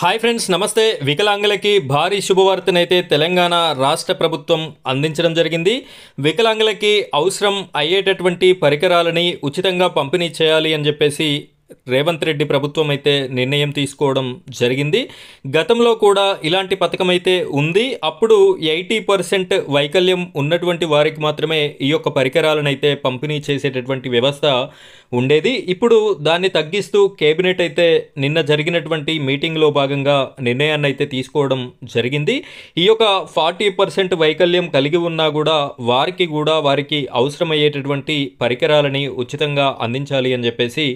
Hi friends, నమస్తే. వికలాంగులకి భారీ శుభవార్తనైతే తెలంగాణ రాష్ట్ర ప్రభుత్వం అందించడం జరిగింది. వికలాంగులకి అవసరం అయ్యేటటువంటి పరికరాలని ఉచితంగా పంపిణీ చేయాలి అని చెప్పేసి రేవంత్ రెడ్డి ప్రభుత్వం అయితే నిర్ణయం తీసుకోవడం జరిగింది. గతంలో కూడా ఇలాంటి పథకం అయితే ఉంది. అప్పుడు 80% వైకల్యం ఉన్నటువంటి వారికి మాత్రమే ఈ యొక్క పరికరాలను అయితే పంపిణీ చేసేటటువంటి వ్యవస్థ ఉండేది. ఇప్పుడు దాన్ని తగ్గిస్తూ కేబినెట్ అయితే నిన్న జరిగినటువంటి మీటింగ్లో భాగంగా నిర్ణయాన్ని అయితే తీసుకోవడం జరిగింది. ఈ యొక్క 40% వైకల్యం కలిగి ఉన్నా కూడా వారికి అవసరమయ్యేటటువంటి పరికరాలని ఉచితంగా అందించాలి అని చెప్పేసి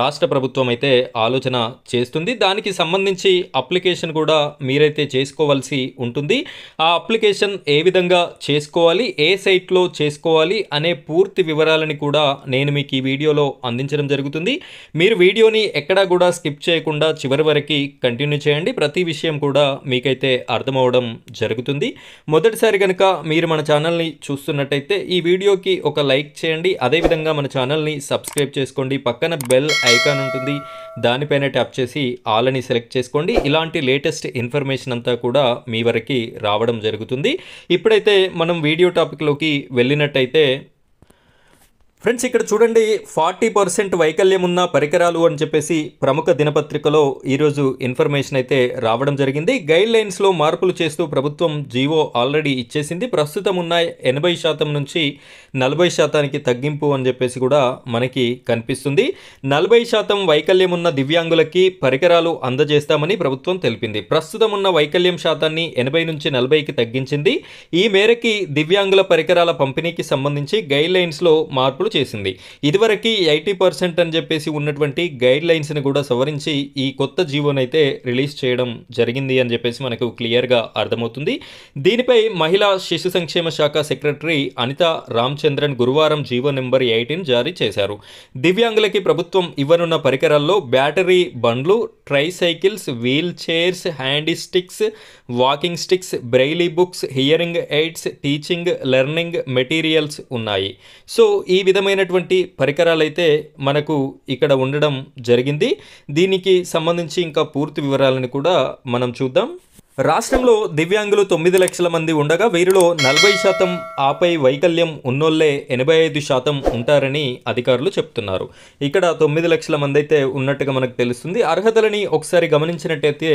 రాష్ట్ర ప్రభుత్వం అయితే ఆలోచన చేస్తుంది. దానికి సంబంధించి అప్లికేషన్ కూడా మీరైతే చేసుకోవాల్సి ఉంటుంది. ఆ అప్లికేషన్ ఏ విధంగా చేసుకోవాలి, ఏ సైట్లో చేసుకోవాలి అనే పూర్తి వివరాలని కూడా నేను మీకు ఈ వీడియోలో అందించడం జరుగుతుంది. మీరు వీడియోని ఎక్కడా కూడా స్కిప్ చేయకుండా చివరి వరకు కంటిన్యూ చేయండి. ప్రతి విషయం కూడా మీకైతే అర్థమవడం జరుగుతుంది. మొదటిసారి కనుక మీరు మన ఛానల్ని చూస్తున్నట్టయితే ఈ వీడియోకి ఒక లైక్ చేయండి. అదేవిధంగా మన ఛానల్ని సబ్స్క్రైబ్ చేసుకోండి. పక్కన బెల్ ఐకాన్ ఉంటుంది, దానిపైన ట్యాప్ చేసి ఆల్ అని సెలెక్ట్ చేసుకోండి. ఇలాంటి లేటెస్ట్ ఇన్ఫర్మేషన్ అంతా కూడా మీ వరకు రావడం జరుగుతుంది. ఇప్పుడైతే మనం వీడియో టాపిక్లోకి వెళ్ళినట్టయితే ఫ్రెండ్స్, ఇక్కడ చూడండి, 40% వైకల్యం ఉన్న పరికరాలు అని చెప్పేసి ప్రముఖ దినపత్రికలో ఈరోజు ఇన్ఫర్మేషన్ అయితే రావడం జరిగింది. గైడ్ లైన్స్లో మార్పులు చేస్తూ ప్రభుత్వం జీవో ఆల్రెడీ ఇచ్చేసింది. ప్రస్తుతం ఉన్న 80% నుంచి 40% తగ్గింపు అని చెప్పేసి కూడా మనకి కనిపిస్తుంది. 40% వైకల్యం ఉన్న దివ్యాంగులకి పరికరాలు అందజేస్తామని ప్రభుత్వం తెలిపింది. ప్రస్తుతం ఉన్న వైకల్యం శాతాన్ని 80 నుంచి 40కి తగ్గించింది. ఈ మేరకి దివ్యాంగుల పరికరాల పంపిణీకి సంబంధించి గైడ్ లైన్స్లో మార్పులు చేసింది. ఇదివరకు 80% అని చెప్పేసి ఉన్నటువంటి గైడ్ లైన్స్ని కూడా సవరించి ఈ కొత్త జీవోనైతే రిలీజ్ చేయడం జరిగింది అని చెప్పేసి మనకు క్లియర్గా అర్థమవుతుంది. దీనిపై మహిళా శిశు సంక్షేమ శాఖ సెక్రటరీ అనితా రామచంద్రన్ గురువారం జీవో నెంబర్ 18 జారీ చేశారు. దివ్యాంగులకి ప్రభుత్వం ఇవ్వనున్న పరికరాల్లో బ్యాటరీ బండ్లు, tricycles, wheelchairs, handy sticks, walking sticks, Braille books, hearing aids, teaching learning materials ఉన్నాయి. సో ఈ విధమైనటువంటి పరికరాలు అయితే మనకు ఇక్కడ ఉండడం జరిగింది. దీనికి సంబంధించి ఇంకా పూర్తి వివరాలను కూడా మనం చూద్దాం. రాష్ట్రంలో దివ్యాంగులు 9 లక్షల మంది ఉండగా వీరిలో 40% ఆపై వైకల్యం ఉన్నోళ్లే 85% ఉంటారని అధికారులు చెప్తున్నారు. ఇక్కడ 9 లక్షల మంది అయితే ఉన్నట్టుగా మనకు తెలుస్తుంది. అర్హతలని ఒకసారి గమనించినట్టయితే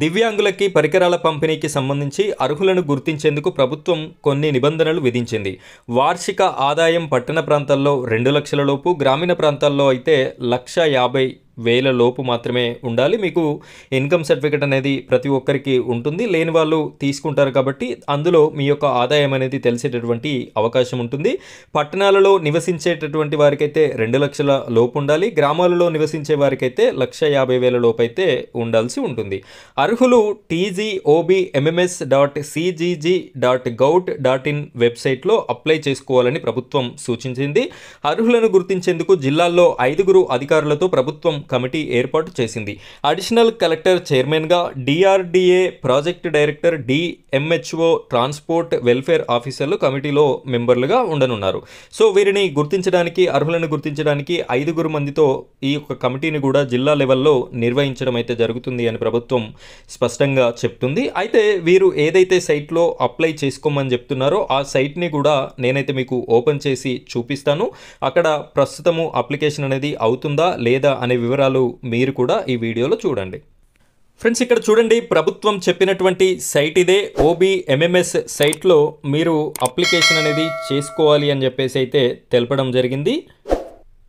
దివ్యాంగులకి పరికరాల పంపిణీకి సంబంధించి అర్హులను గుర్తించేందుకు ప్రభుత్వం కొన్ని నిబంధనలు విధించింది. వార్షిక ఆదాయం పట్టణ ప్రాంతాల్లో 2 లక్షల లోపు, గ్రామీణ ప్రాంతాల్లో అయితే 1,50,000 లోపు మాత్రమే ఉండాలి. మీకు ఇన్కమ్ సర్టిఫికెట్ అనేది ప్రతి ఒక్కరికి ఉంటుంది. లేని వాళ్ళు తీసుకుంటారు కాబట్టి అందులో మీ యొక్క ఆదాయం అనేది తెలిసేటటువంటి అవకాశం ఉంటుంది. పట్టణాలలో నివసించేటటువంటి వారికైతే 2 లక్షల లోపు ఉండాలి. గ్రామాలలో నివసించే వారికైతే 1,50,000 లోపు అయితే ఉండాల్సి ఉంటుంది. అర్హులు tgobmms.cgg.gov.in వెబ్సైట్లో అప్లై చేసుకోవాలని ప్రభుత్వం సూచించింది. అర్హులను గుర్తించేందుకు జిల్లాల్లో 5 అధికారులతో ప్రభుత్వం కమిటీ ఏర్పాటు చేసింది. అడిషనల్ కలెక్టర్ చైర్మన్గా, DRDA project director, DMHO transport welfare ఆఫీసర్లు కమిటీలో మెంబర్లుగా ఉండనున్నారు. సో వీరిని గుర్తించడానికి, అర్హులను గుర్తించడానికి 5 మందితో ఈ యొక్క కమిటీని కూడా జిల్లా లెవెల్లో నిర్వహించడం అయితే జరుగుతుంది అని ప్రభుత్వం స్పష్టంగా చెప్తుంది. అయితే వీరు ఏదైతే సైట్లో అప్లై చేసుకోమని చెప్తున్నారో ఆ సైట్ని కూడా నేనైతే మీకు ఓపెన్ చేసి చూపిస్తాను. అక్కడ ప్రస్తుతము అప్లికేషన్ అనేది అవుతుందా లేదా అనే వివరాలు మీరు కూడా ఈ వీడియోలో చూడండి. ఫ్రెండ్స్, ఇక్కడ చూడండి, ప్రభుత్వం చెప్పినటువంటి సైట్ ఇదే. OBMMS సైట్లో మీరు అప్లికేషన్ అనేది చేసుకోవాలి అని చెప్పేసి అయితే తెలపడం జరిగింది.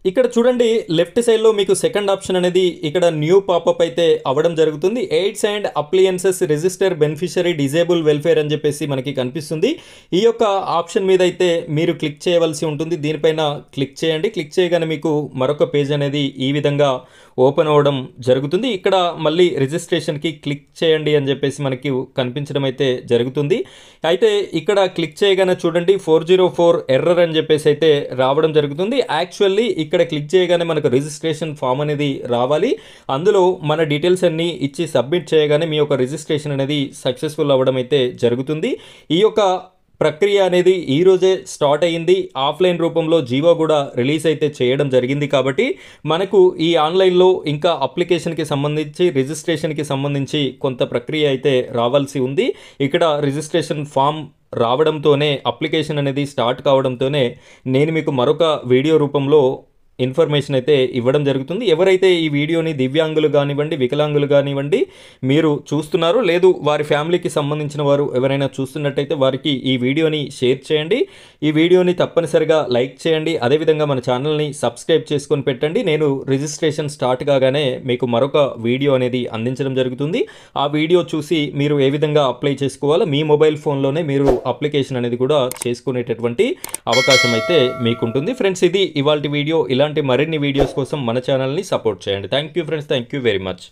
ఇక్కడ చూడండి, లెఫ్ట్ సైడ్లో మీకు సెకండ్ ఆప్షన్ అనేది ఇక్కడ న్యూ పాపప్ అయితే అవ్వడం జరుగుతుంది. AIDS and appliances register beneficiary disable welfare అని చెప్పేసి మనకి కనిపిస్తుంది. ఈ యొక్క ఆప్షన్ మీద అయితే మీరు క్లిక్ చేయవలసి ఉంటుంది. దీనిపైన క్లిక్ చేయండి. క్లిక్ చేయగానే మీకు మరొక పేజ్ అనేది ఈ విధంగా ఓపెన్ అవ్వడం జరుగుతుంది. ఇక్కడ మళ్ళీ రిజిస్ట్రేషన్కి క్లిక్ చేయండి అని చెప్పేసి మనకి కనిపించడం అయితే జరుగుతుంది. అయితే ఇక్కడ క్లిక్ చేయగానే చూడండి 404 ఎర్రర్ అని చెప్పేసి అయితే రావడం జరుగుతుంది. యాక్చువల్లీ ఇక్కడ క్లిక్ చేయగానే మనకు రిజిస్ట్రేషన్ ఫామ్ అనేది రావాలి. అందులో మన డీటెయిల్స్ అన్నీ ఇచ్చి సబ్మిట్ చేయగానే మీ యొక్క రిజిస్ట్రేషన్ అనేది సక్సెస్ఫుల్ అవ్వడం అయితే జరుగుతుంది. ఈ యొక్క ప్రక్రియ అనేది ఈ రోజే స్టార్ట్ అయ్యింది. ఆఫ్లైన్ రూపంలో జీవో కూడా రిలీజ్ అయితే చేయడం జరిగింది. కాబట్టి మనకు ఈ ఆన్లైన్లో ఇంకా అప్లికేషన్కి సంబంధించి రిజిస్ట్రేషన్కి సంబంధించి కొంత ప్రక్రియ అయితే రావాల్సి ఉంది. ఇక్కడ రిజిస్ట్రేషన్ ఫామ్ రావడంతోనే అప్లికేషన్ అనేది స్టార్ట్ కావడంతోనే నేను మీకు మరొక వీడియో రూపంలో ఇన్ఫర్మేషన్ అయితే ఇవ్వడం జరుగుతుంది. ఎవరైతే ఈ వీడియోని దివ్యాంగులు కానివ్వండి, వికలాంగులు కానివ్వండి మీరు చూస్తున్నారో, లేదు వారి ఫ్యామిలీకి సంబంధించిన వారు ఎవరైనా చూస్తున్నట్టయితే వారికి ఈ వీడియోని షేర్ చేయండి. ఈ వీడియోని తప్పనిసరిగా లైక్ చేయండి. అదేవిధంగా మన ఛానల్ని సబ్స్క్రైబ్ చేసుకొని పెట్టండి. నేను రిజిస్ట్రేషన్ స్టార్ట్ కాగానే మీకు మరొక వీడియో అనేది అందించడం జరుగుతుంది. ఆ వీడియో చూసి మీరు ఏ విధంగా అప్లై చేసుకోవాలో మీ మొబైల్ ఫోన్లోనే మీరు అప్లికేషన్ అనేది కూడా చేసుకునేటటువంటి అవకాశం అయితే మీకుంటుంది. ఫ్రెండ్స్, ఇది ఇవాల్టి వీడియో. ఇలాంటి మరిన్ని వీడియోస్ కోసం మన ఛానల్ని సపోర్ట్ చేయండి. Thank you friends, thank you very much.